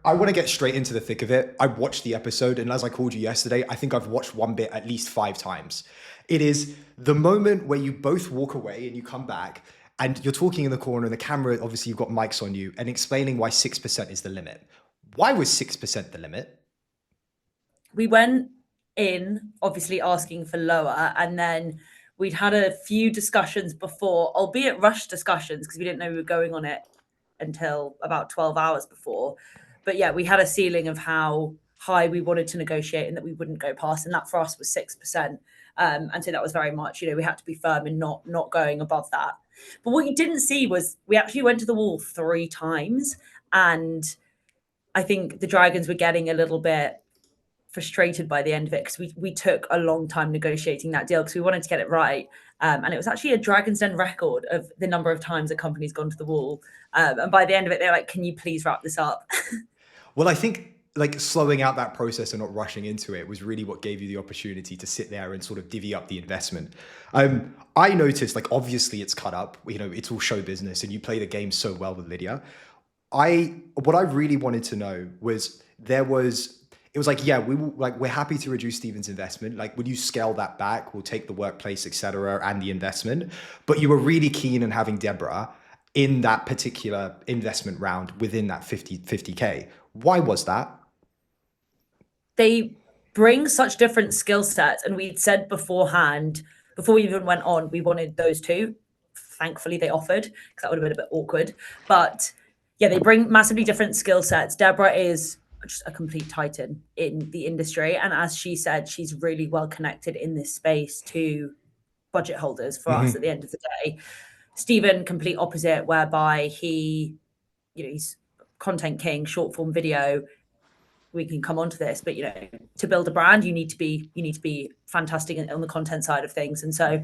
I want to get straight into the thick of it. I watched the episode, and as I called you yesterday, I think I've watched one bit at least 5 times. It is the moment where you both walk away and you come back, and you're talking in the corner, and the camera, obviously, you've got mics on you, and explaining why 6% is the limit. Why was 6% the limit? We went in obviously asking for lower, and then we'd had a few discussions before, albeit rushed discussions because we didn't know we were going on it until about 12 hours before. But yeah, we had a ceiling of how high we wanted to negotiate and that we wouldn't go past, and that for us was 6%. And so that was very much, we had to be firm in not going above that. But what you didn't see was we actually went to the wall 3 times, and I think the Dragons were getting a little bit frustrated by the end of it because we took a long time negotiating that deal because we wanted to get it right. And it was actually a Dragon's Den record of the number of times a company's gone to the wall. And by the end of it, they're like, can you please wrap this up? Well, I think like slowing out that process and not rushing into it was really what gave you the opportunity to sit there and sort of divvy up the investment. I noticed, like, obviously it's cut up, it's all show business, and you play the game so well with Lydia. What I really wanted to know was it was like, yeah, we're happy to reduce Steven's investment. Like, would you scale that back? We'll take the workplace, etc., and the investment. But you were really keen on having Deborah in that particular investment round within that 50K. Why was that? They bring such different skill sets. And we'd said beforehand, before we even went on, we wanted those two. Thankfully, they offered because that would have been a bit awkward. But yeah, they bring massively different skill sets. Deborah is just a complete titan in the industry. And as she said, she's really well connected in this space to budget holders for us at the end of the day. Stephen, complete opposite, whereby he's content king, short form video. We can come on to this, but to build a brand, you need to be fantastic on the content side of things. And so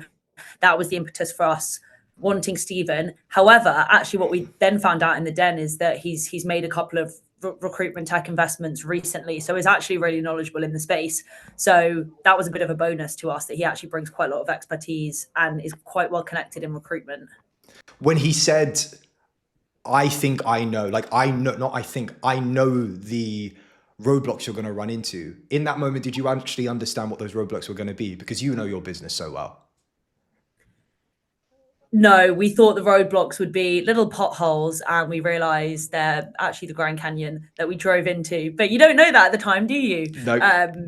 that was the impetus for us wanting Stephen. However, actually what we then found out in the den is that he's made a couple of recruitment tech investments recently, so he's actually really knowledgeable in the space. So that was a bit of a bonus to us that he actually brings quite a lot of expertise and is quite well connected in recruitment. When he said, I think I know, like, I know, not I think, I know the roadblocks you're going to run into, in that moment, did you actually understand what those roadblocks were going to be? Because you know your business so well. No, we thought the roadblocks would be little potholes, and we realized they're actually the Grand Canyon that we drove into. But you don't know that at the time, do you? No.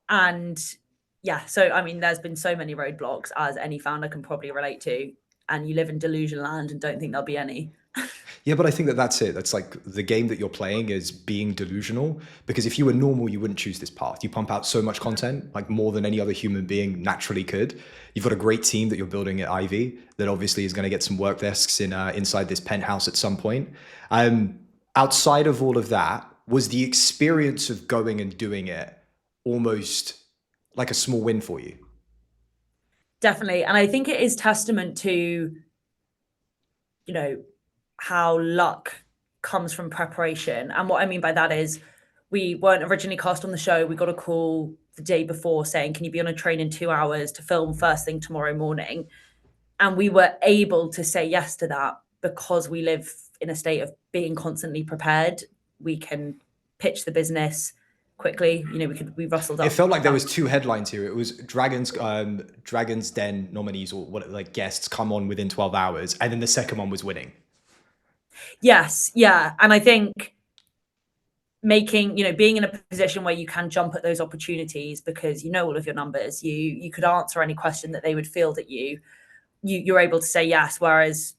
And yeah, so I mean, there's been so many roadblocks, as any founder can probably relate to, and you live in delusion land and don't think there'll be any. Yeah, but I think that's it. That's like the game that you're playing is being delusional, because if you were normal, you wouldn't choose this path. You pump out so much content, like more than any other human being naturally could. You've got a great team that you're building at Ivee that obviously is going to get some work desks inside this penthouse at some point. Outside of all of that, was the experience of going and doing it almost like a small win for you? Definitely. And I think it is testament to, how luck comes from preparation. And what I mean by that is we weren't originally cast on the show. We got a call the day before saying, can you be on a train in 2 hours to film first thing tomorrow morning? And we were able to say yes to that because we live in a state of being constantly prepared. We can pitch the business quickly. We rustled up. It felt like there was two headlines here. It was Dragons Den nominees, or what, like, guests come on within 12 hours. And then the second one was winning. Yes. Yeah. And I think being in a position where you can jump at those opportunities because you know all of your numbers, you could answer any question that they would field at you're able to say yes. Whereas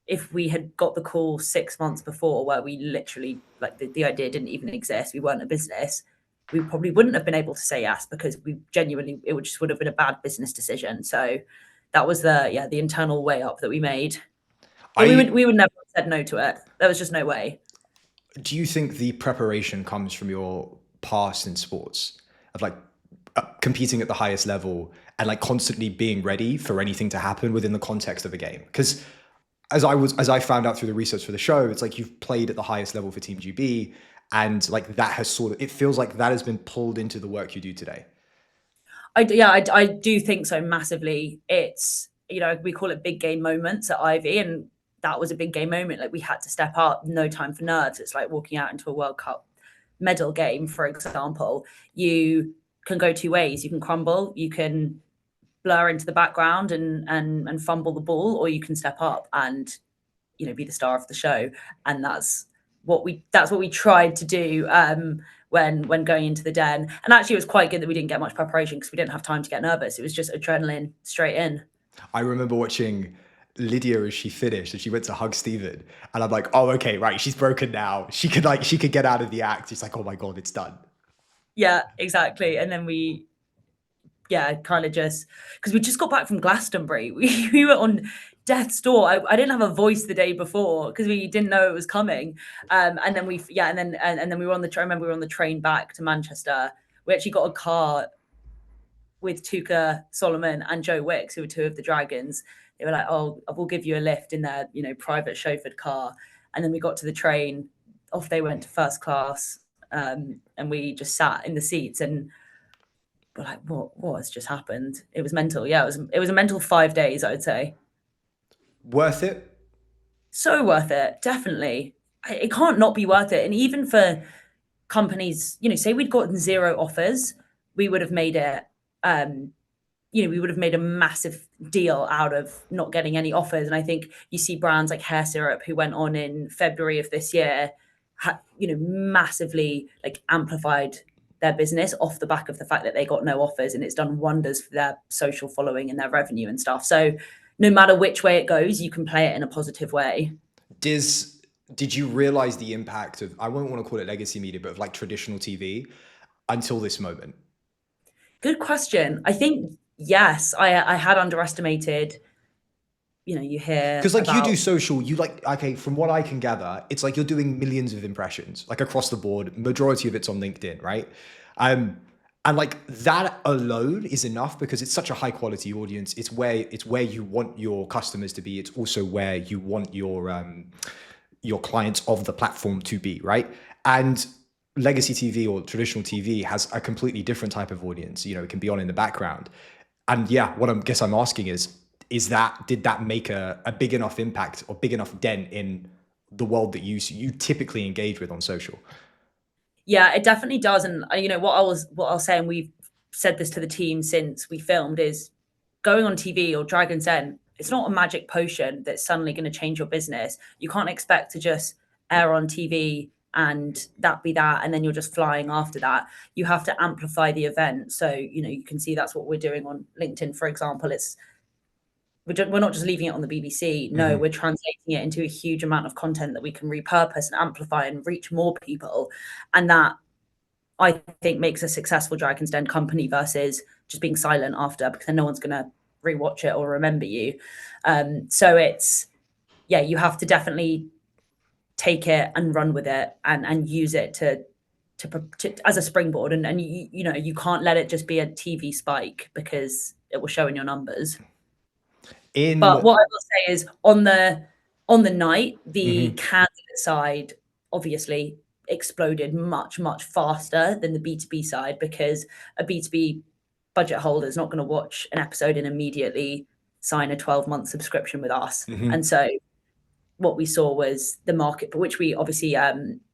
if we had got the call 6 months before, where we literally, like, the idea didn't even exist, we weren't a business, we probably wouldn't have been able to say yes because it would have been a bad business decision. So that was the internal way up that we made. We would never have said no to it. There was just no way. Do you think the preparation comes from your past in sports of, like, competing at the highest level and, like, constantly being ready for anything to happen within the context of a game? Because as I found out through the research for the show, it's like you've played at the highest level for Team GB, and like that has it feels like that has been pulled into the work you do today. I do think so massively. It's, we call it big game moments at Ivee, and that was a big game moment. Like we had to step up, no time for nerves. It's like walking out into a World Cup medal game, for example. You can go two ways. You can crumble, you can blur into the background and fumble the ball, or you can step up and, you know, be the star of the show. And that's what we tried to do when going into the den. And actually it was quite good that we didn't get much preparation because we didn't have time to get nervous. It was just adrenaline straight in. I remember watching Lydia as she finished and she went to hug Steven. And I'm like, oh, okay, right. She's broken now. She could get out of the act. It's like, oh my God, it's done. Yeah, exactly. And then we, kind of just, because we just got back from Glastonbury. We were on death's door. I didn't have a voice the day before because we didn't know it was coming. And then we were on the train. I remember we were on the train back to Manchester. We actually got a car with Tuka Solomon and Joe Wicks, who were two of the dragons. They were like, oh, we'll give you a lift in their, you know, private chauffeured car. And then we got to the train, off they went to first class. And we just sat in the seats and we're like, what has just happened? It was mental. Yeah, it was a mental 5 days, I would say. Worth it? So worth it, definitely. It can't not be worth it. And even for companies, you know, say we'd gotten 0 offers, we would have made it, we would have made a massive deal out of not getting any offers. And I think you see brands like Hair Syrup, who went on in February of this year, massively like amplified their business off the back of the fact that they got no offers, and it's done wonders for their social following and their revenue and stuff. So no matter which way it goes, you can play it in a positive way. Did you realize the impact of, I won't want to call it legacy media, but of like traditional TV until this moment? Good question. I think, yes, I had underestimated, you hear. Because like you do social, you like, okay, from what I can gather, it's like you're doing millions of impressions, like across the board, majority of it's on LinkedIn, right? And like that alone is enough because it's such a high quality audience. It's where you want your customers to be. It's also where you want your clients of the platform to be, right? And legacy TV or traditional TV has a completely different type of audience. You know, it can be on in the background. And yeah, what I'm asking is did that make a big enough impact or big enough dent in the world that you typically engage with on social? Yeah, it definitely does. And what I'll say, and we've said this to the team since we filmed, is going on TV or Dragon's Den, it's not a magic potion that's suddenly going to change your business. You can't expect to just air on TV and that be that, and then you're just flying after that. You have to amplify the event. So, you can see that's what we're doing on LinkedIn, for example. We're not just leaving it on the BBC. No, we're translating it into a huge amount of content that we can repurpose and amplify and reach more people. And that, I think, makes a successful Dragon's Den company versus just being silent after, because then no one's going to rewatch it or remember you. So it's, you have to definitely take it and run with it and use it to as a springboard. And you can't let it just be a TV spike because it will show in your numbers. But what I will say is on the night, the candidate side obviously exploded much, much faster than the B2B side, because a B2B budget holder is not going to watch an episode and immediately sign a 12-month subscription with us. And so what we saw was the market, for which we obviously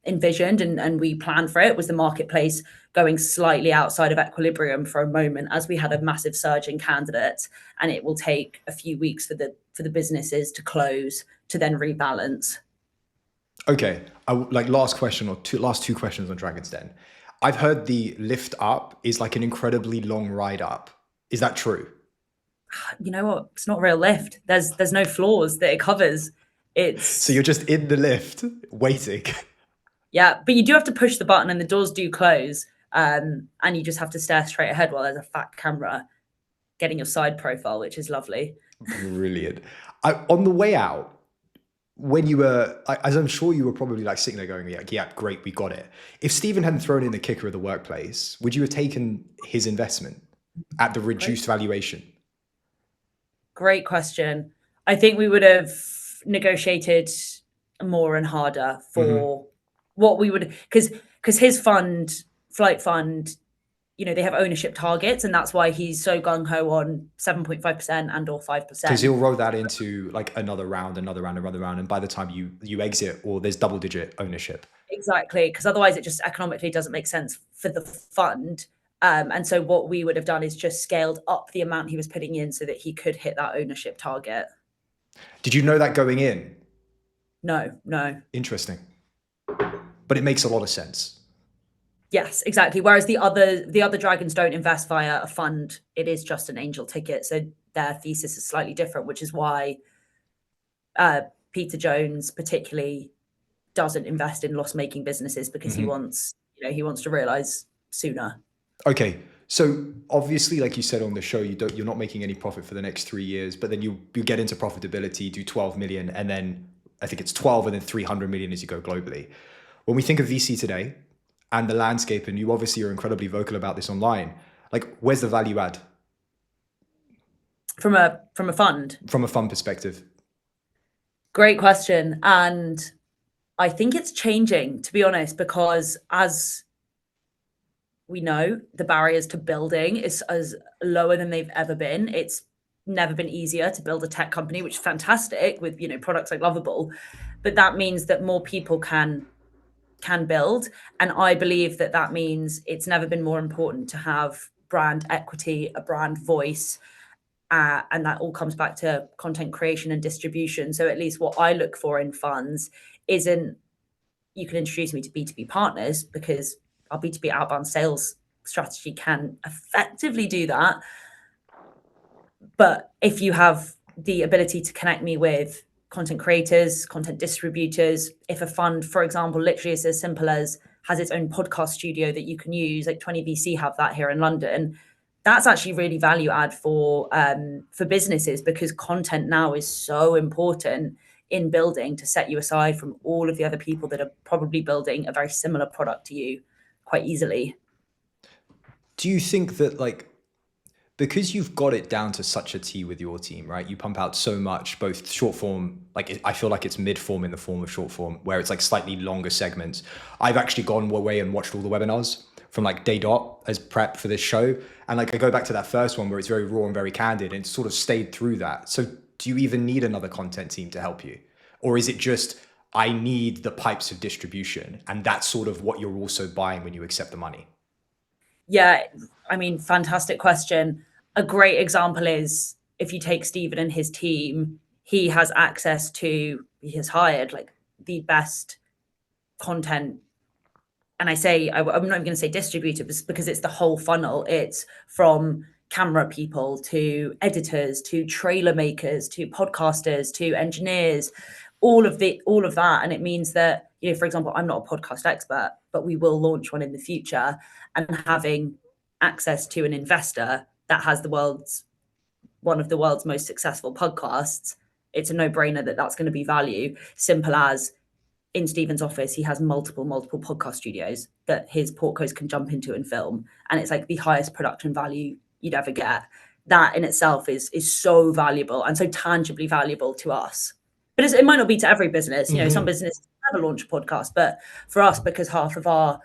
envisioned and we planned for, it was the marketplace going slightly outside of equilibrium for a moment as we had a massive surge in candidates, and it will take a few weeks for the businesses to close to then rebalance. Okay, last two questions on Dragon's Den. I've heard the lift up is like an incredibly long ride up. Is that true? You know what? It's not a real lift. There's no floors that it covers. So you're just in the lift waiting. Yeah, but you do have to push the button and the doors do close. And you just have to stare straight ahead while there's a fat camera getting your side profile, which is lovely. Brilliant. On the way out, when you were, as I'm sure you were probably like sitting there going, yeah, great, we got it. If Steven hadn't thrown in the kicker of the workplace, would you have taken his investment at the reduced valuation? Great question. I think we would have negotiated more and harder for what we would, because his fund, Flight Fund, they have ownership targets, and that's why he's so gung-ho on 7.5% and or 5%. Because he'll roll that into like another round, and by the time you exit, or there's double digit ownership. Exactly, because otherwise it just economically doesn't make sense for the fund. And so what we would have done is just scaled up the amount he was putting in so that he could hit that ownership target. Did you know that going in? No. Interesting. But it makes a lot of sense. Yes, exactly. Whereas the other dragons don't invest via a fund. It is just an angel ticket. So their thesis is slightly different, which is why Peter Jones particularly doesn't invest in loss-making businesses, because he wants to realize sooner. Okay. So obviously, like you said on the show, you're not making any profit for the next 3 years, but then you get into profitability, do 12 million, and then I think it's 12 and then 300 million as you go globally. When we think of VC today and the landscape, and you obviously are incredibly vocal about this online, like where's the value add? From a fund? From a fund perspective. Great question. And I think it's changing, to be honest, because as we know, the barriers to building is as lower than they've ever been. It's never been easier to build a tech company, which is fantastic with products like Lovable, but that means that more people can build. And I believe that means it's never been more important to have brand equity, a brand voice, and that all comes back to content creation and distribution. So at least what I look for in funds isn't, you can introduce me to B2B partners, because our B2B outbound sales strategy can effectively do that. But if you have the ability to connect me with content creators, content distributors, if a fund, for example, literally is as simple as has its own podcast studio that you can use, like 20VC have that here in London, that's actually really value add for businesses, because content now is so important in building to set you aside from all of the other people that are probably building a very similar product to you quite easily. Do you think that, like, because you've got it down to such a T with your team, right? You pump out so much, both short form, like I feel like it's mid form in the form of short form, where it's like slightly longer segments. I've actually gone away and watched all the webinars from like day dot as prep for this show. And like I go back to that first one where it's very raw and very candid, and it's sort of stayed through that. So do you even need another content team to help you? Or is it just, I need the pipes of distribution, and that's sort of what you're also buying when you accept the money? Yeah, I mean, fantastic question. A great example is if you take Stephen and his team, he has hired like the best content. And I'm not even going to say distributor, because it's the whole funnel. It's from camera people to editors to trailer makers to podcasters to engineers, all of that. And it means that, for example, I'm not a podcast expert, but we will launch one in the future, and having access to an investor that has one of the world's most successful podcasts, it's a no-brainer that's going to be value. Simple as, in Stephen's office, he has multiple podcast studios that his portcos can jump into and film. And it's like the highest production value you'd ever get. That in itself is so valuable and so tangibly valuable to us. But it might not be to every business. Some businesses never launch a podcast, but for us, because half of our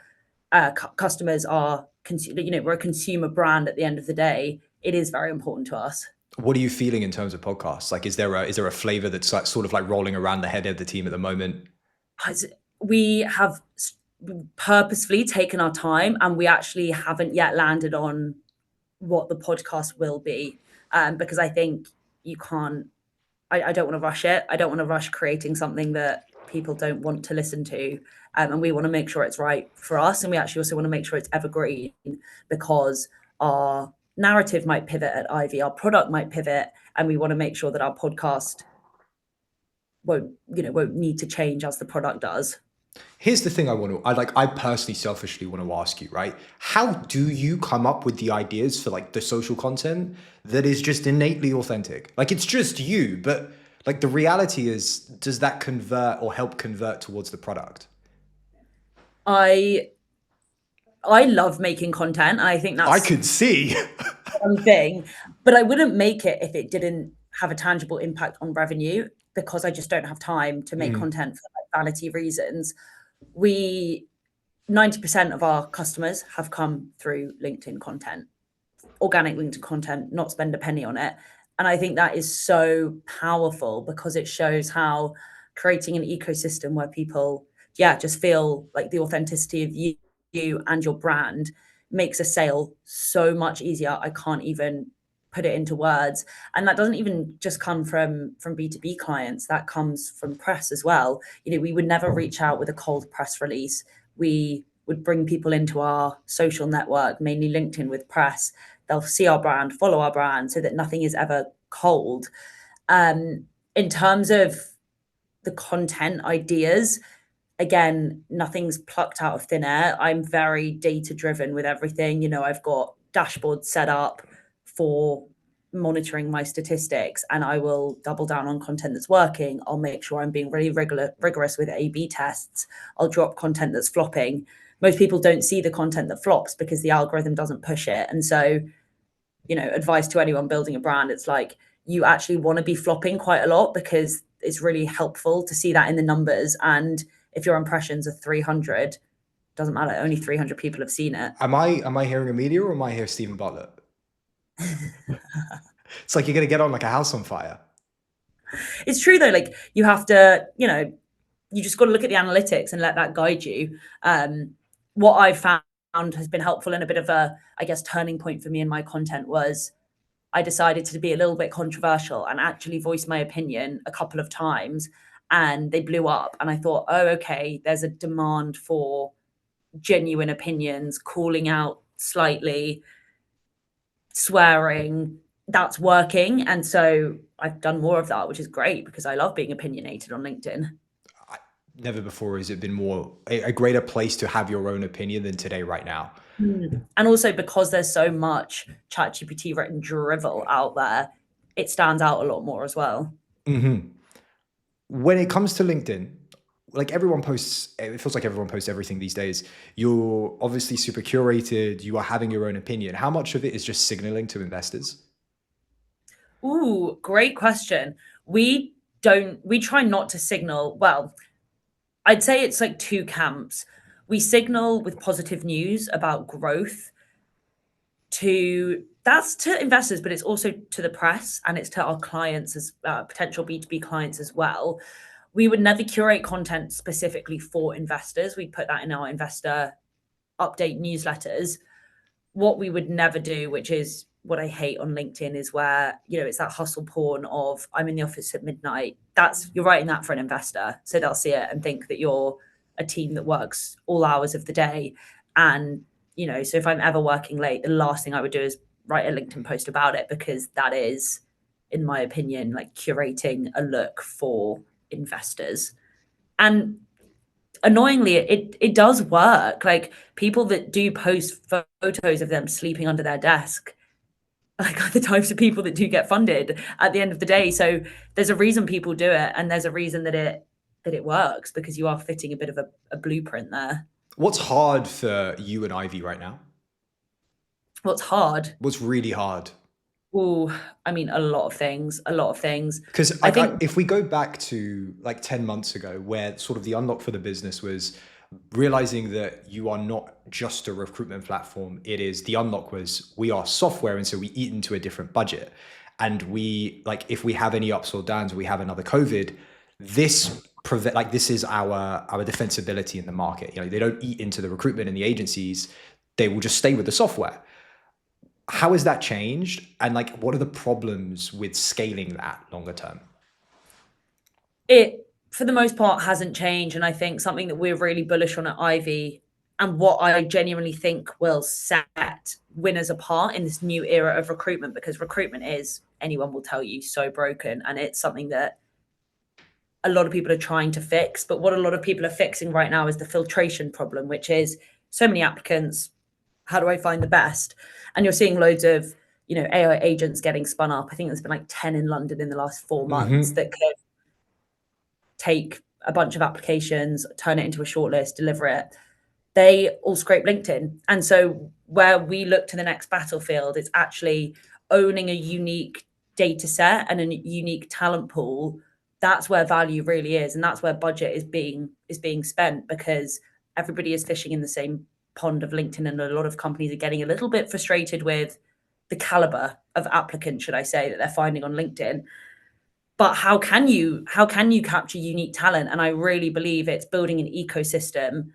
customers are, we're a consumer brand at the end of the day, it is very important to us. What are you feeling in terms of podcasts? Like, is there a flavor that's like sort of like rolling around the head of the team at the moment? We have purposefully taken our time, and we actually haven't yet landed on what the podcast will be, because I think you can't, I don't want to rush it. I don't want to rush creating something that people don't want to listen to. And we want to make sure it's right for us. And we actually also want to make sure it's evergreen, because our narrative might pivot at Ivee, our product might pivot, and we want to make sure that our podcast won't need to change as the product does. Here's the thing I personally selfishly want to ask you, right? How do you come up with the ideas for like the social content that is just innately authentic? Like, it's just you, but like the reality is, does that convert or help convert towards the product? I love making content. I think that's, I could see one thing, but I wouldn't make it if it didn't have a tangible impact on revenue, because I just don't have time to make content for like vanity reasons. We 90% of our customers have come through LinkedIn content, organic LinkedIn content, not spend a penny on it. And I think that is so powerful because it shows how creating an ecosystem where people, just feel like the authenticity of you and your brand makes a sale so much easier. I can't even put it into words. And that doesn't even just come from B2B clients, that comes from press as well. We would never reach out with a cold press release. We would bring people into our social network, mainly LinkedIn with press. They'll see our brand, follow our brand, so that nothing is ever cold. In terms of the content ideas, again, nothing's plucked out of thin air. I'm very data driven with everything. I've got dashboards set up for monitoring my statistics, and I will double down on content that's working. I'll make sure I'm being really rigorous with A/B tests. I'll drop content that's flopping. Most people don't see the content that flops because the algorithm doesn't push it. And so, advice to anyone building a brand, it's like, you actually want to be flopping quite a lot because it's really helpful to see that in the numbers. And if your impressions are 300, doesn't matter, only 300 people have seen it. Am I hearing Amelia or am I hearing Stephen Butler? It's like you're gonna get on like a house on fire. It's true though, like you have to, you just got to look at the analytics and let that guide you. What I found has been helpful and a bit of a, I guess, turning point for me in my content was I decided to be a little bit controversial and actually voice my opinion a couple of times, and they blew up. And I thought, oh, okay, there's a demand for genuine opinions, calling out slightly, swearing, that's working. And so I've done more of that, which is great because I love being opinionated on LinkedIn. Never before has it been more a greater place to have your own opinion than today, right now. And also because there's so much ChatGPT written drivel out there, it stands out a lot more as well. When it comes to LinkedIn, like everyone posts, it feels like everyone posts everything these days. You're obviously super curated. You are having your own opinion. How much of it is just signaling to investors? Ooh, great question. We try not to signal. Well, I'd say it's like two camps. We signal with positive news about growth that's to investors, but it's also to the press and it's to our clients as potential B2B clients as well. We would never curate content specifically for investors. We put that in our investor update newsletters. What we would never do, which is what I hate on LinkedIn, is where, it's that hustle porn of I'm in the office at midnight. You're writing that for an investor. So they'll see it and think that you're a team that works all hours of the day. And, so if I'm ever working late, the last thing I would do is write a LinkedIn post about it, because that is, in my opinion, like curating a look for investors. And annoyingly, it does work. Like people that do post photos of them sleeping under their desk, like are the types of people that do get funded at the end of the day. So there's a reason people do it, and there's a reason that it works, because you are fitting a bit of a blueprint there. What's hard for you and Ivy right now? What's hard? What's really hard? Oh, I mean, a lot of things. Because I think if we go back to like 10 months ago, where sort of the unlock for the business was realizing that you are not just a recruitment platform, the unlock was we are software. And so we eat into a different budget. And if we have any ups or downs, we have another COVID, this is our defensibility in the market. They don't eat into the recruitment and the agencies. They will just stay with the software. How has that changed? And what are the problems with scaling that longer term? it, for the most part, hasn't changed. And I think something that we're really bullish on at Ivee, and what I genuinely think will set winners apart in this new era of recruitment, because recruitment is, anyone will tell you, so broken. And it's something that a lot of people are trying to fix. But what a lot of people are fixing right now is the filtration problem, which is so many applicants. How do I find the best? And you're seeing loads of, AI agents getting spun up. I think there's been like 10 in London in the last 4 months that could take a bunch of applications, turn it into a shortlist, deliver it. They all scrape LinkedIn. And so where we look to the next battlefield, it's actually owning a unique data set and a unique talent pool. That's where value really is. And that's where budget is being spent, because everybody is fishing in the same pond of LinkedIn, and a lot of companies are getting a little bit frustrated with the caliber of applicants, should I say, that they're finding on LinkedIn. But how can you capture unique talent? And I really believe it's building an ecosystem,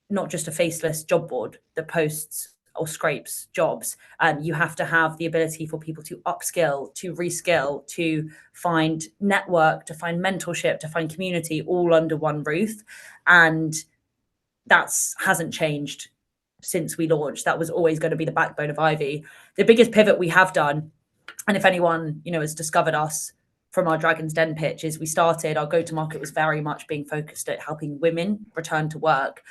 not just a faceless job board that posts or scrapes jobs. You have to have the ability for people to upskill, to reskill, to find network, to find mentorship, to find community, all under one roof. And that's hasn't changed since we launched. That was always going to be the backbone of Ivee. The biggest pivot we have done, and if anyone has discovered us from our Dragon's Den pitch, is we started, our go-to-market was very much being focused at helping women return to work.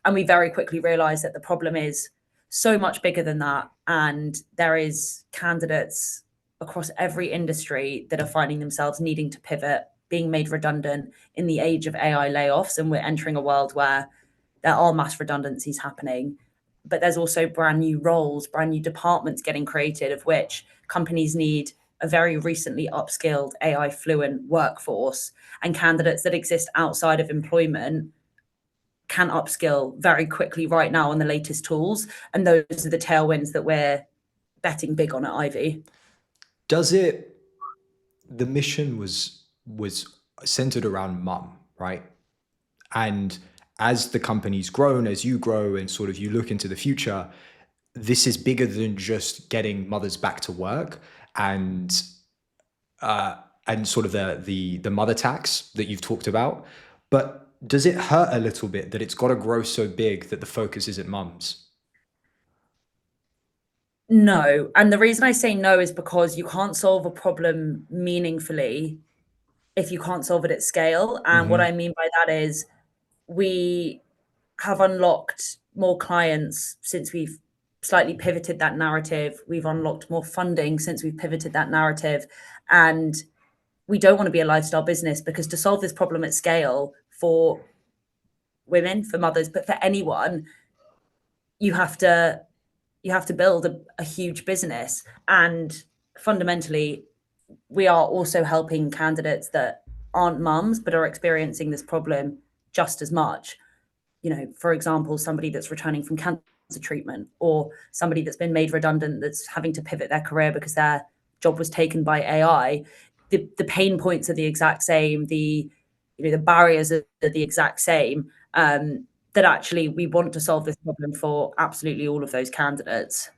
And we very quickly realized that the problem is so much bigger than that. And there is candidates across every industry that are finding themselves needing to pivot, being made redundant in the age of AI layoffs. And we're entering a world where there are mass redundancies happening, but there's also brand new roles, brand new departments getting created, of which companies need a very recently upskilled AI fluent workforce, and candidates that exist outside of employment can upskill very quickly right now on the latest tools. And those are the tailwinds that we're betting big on at Ivee. The mission was centered around mum, right? And as the company's grown, as you grow and sort of you look into the future, this is bigger than just getting mothers back to work and sort of the mother tax that you've talked about. But does it hurt a little bit that it's got to grow so big that the focus is at mums? No. And the reason I say no is because you can't solve a problem meaningfully if you can't solve it at scale. And what I mean by that is we have unlocked more clients since we've slightly pivoted that narrative. We've unlocked more funding since we've pivoted that narrative. And we don't want to be a lifestyle business, because to solve this problem at scale for women, for mothers, but for anyone, you have to build a huge business. And fundamentally, we are also helping candidates that aren't mums but are experiencing this problem just as much. For example, somebody that's returning from cancer treatment, or somebody that's been made redundant that's having to pivot their career because their job was taken by AI. The pain points are the exact same. The barriers are the exact same. That actually we want to solve this problem for absolutely all of those candidates.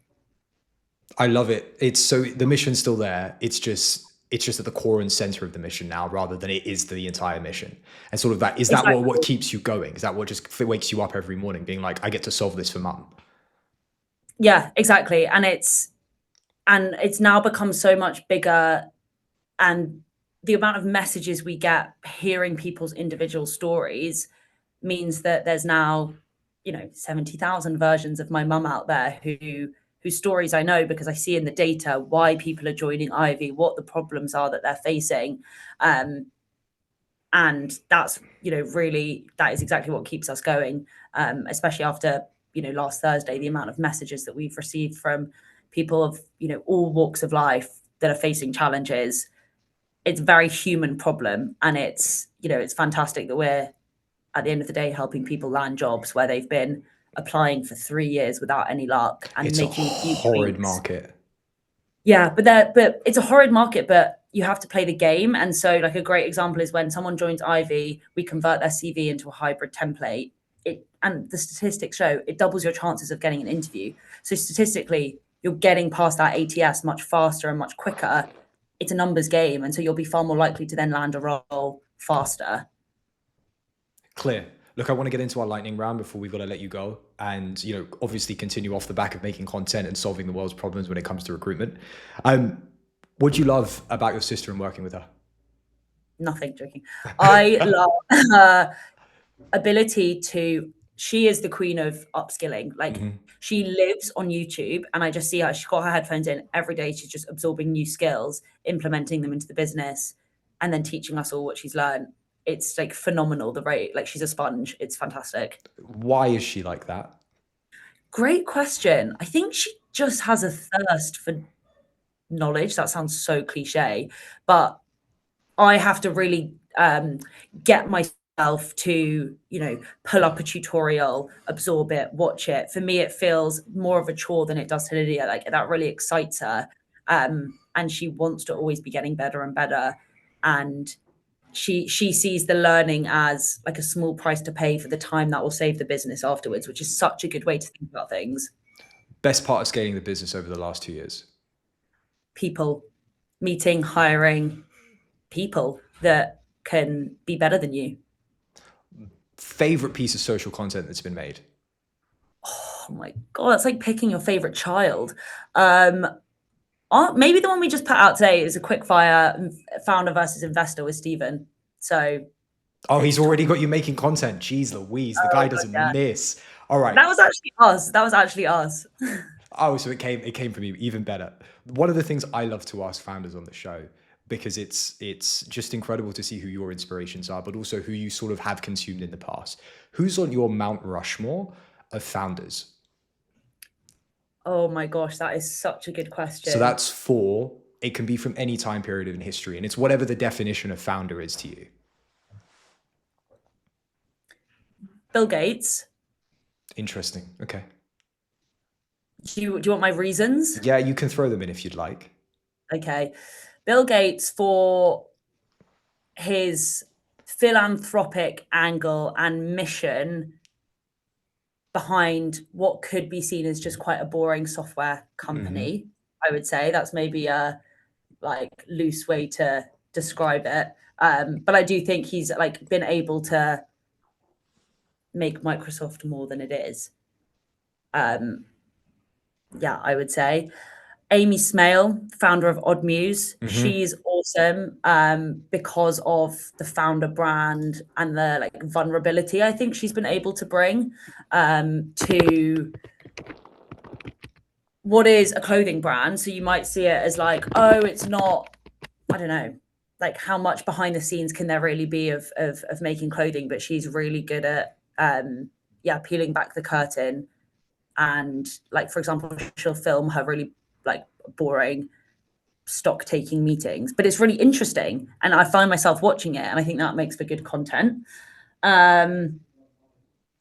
I love it. It's so the mission's still there. It's just at the core and center of the mission now, rather than it is the entire mission. And sort of that is that Exactly. what keeps you going? Is that what just wakes you up every morning, being like, I get to solve this for mum? Yeah, exactly. And it's now become so much bigger, and the amount of messages we get hearing people's individual stories means that there's now 70,000 versions of my mum out there whose stories I know, because I see in the data why people are joining Ivee, what the problems are that they're facing. And that's really, that is exactly what keeps us going, especially after last Thursday, the amount of messages that we've received from people of all walks of life that are facing challenges. It's a very human problem, and it's fantastic that we're, at the end of the day, helping people land jobs where they've been applying for 3 years without any luck and It's a making a few horrid tweaks. market. Yeah, but it's a horrid market, but you have to play the game. And so, like, a great example is when someone joins Ivee, we convert their CV into a hybrid template. And the statistics show it doubles your chances of getting an interview. So statistically, you're getting past that ATS much faster and much quicker. It's a numbers game, and so you'll be far more likely to then land a role faster. Clear. Look, I want to get into our lightning round before we've got to let you go, and obviously continue off the back of making content and solving the world's problems when it comes to recruitment. What do you love about your sister and working with her? Nothing, joking. I love her ability to. She is the queen of upskilling. Like, she lives on YouTube, and I just see her. She's got her headphones in every day. She's just absorbing new skills, implementing them into the business, and then teaching us all what she's learned. It's like phenomenal. The rate, like, she's a sponge. It's fantastic. Why is she like that? Great question. I think she just has a thirst for knowledge. That sounds so cliche, but I have to really get my to, pull up a tutorial, absorb it, watch it. For me, it feels more of a chore than it does to Lydia. Like, that really excites her. And she wants to always be getting better and better. And she sees the learning as like a small price to pay for the time that will save the business afterwards, which is such a good way to think about things. Best part of scaling the business over the last 2 years? People, meeting, hiring people that can be better than you. Favorite piece of social content that's been made? Oh my God, that's like picking your favorite child. Maybe the one we just put out today is a quick fire founder versus investor with Stephen. So, oh, he's already got you making content. Jeez Louise, the guy doesn't miss. All right. That was actually us. Oh, so it came from you. Even better. One of the things I love to ask founders on the show, because it's just incredible to see who your inspirations are, but also who you sort of have consumed in the past. Who's on your Mount Rushmore of founders? Oh my gosh, that is such a good question. So that's 4. It can be from any time period in history, and it's whatever the definition of founder is to you. Bill Gates. Interesting. Okay. Do you want my reasons? Yeah, you can throw them in if you'd like. Okay. Bill Gates, for his philanthropic angle and mission behind what could be seen as just quite a boring software company. I would say that's maybe a loose way to describe it. But I do think he's been able to make Microsoft more than it is. Yeah, I would say. Amy Smale, founder of Odd Muse, she's awesome because of the founder brand and the vulnerability I think she's been able to bring to what is a clothing brand. So you might see it as oh, it's not, I don't know, how much behind the scenes can there really be of making clothing, but she's really good at peeling back the curtain. And for example, she'll film her really boring stock taking meetings, but it's really interesting, and I find myself watching it, and I think that makes for good content. Anton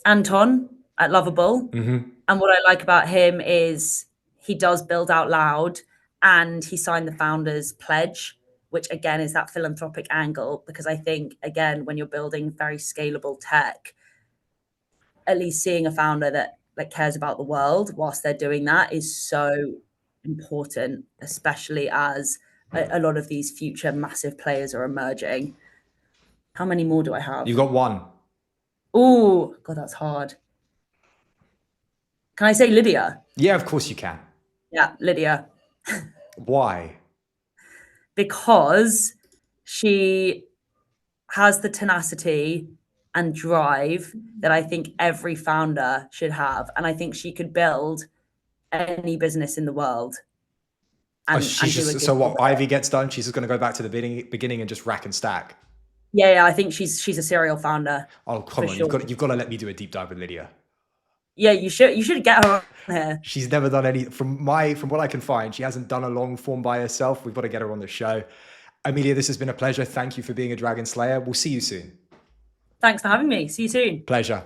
at Lovable, and what I like about him is he does build out loud, and he signed the founders pledge, which again is that philanthropic angle, because I think again when you're building very scalable tech, at least seeing a founder that cares about the world whilst they're doing that is so important, especially as a lot of these future massive players are emerging. How many more do I have? You've got 1. Oh God, that's hard. Can I say Lydia? Yeah, of course you can. Yeah, Lydia. Why? Because she has the tenacity and drive that I think every founder should have, and I think she could build any business in the world. And so what Ivee gets done, she's just going to go back to the beginning and just rack and stack. Yeah, I think she's a serial founder. Oh, come on. Sure. You've got to let me do a deep dive with Lydia. Yeah, you should get her on here. She's never done any, from what I can find, she hasn't done a long form by herself. We've got to get her on the show. Amelia, this has been a pleasure. Thank you for being a Dragon Slayer. We'll see you soon. Thanks for having me. See you soon. Pleasure.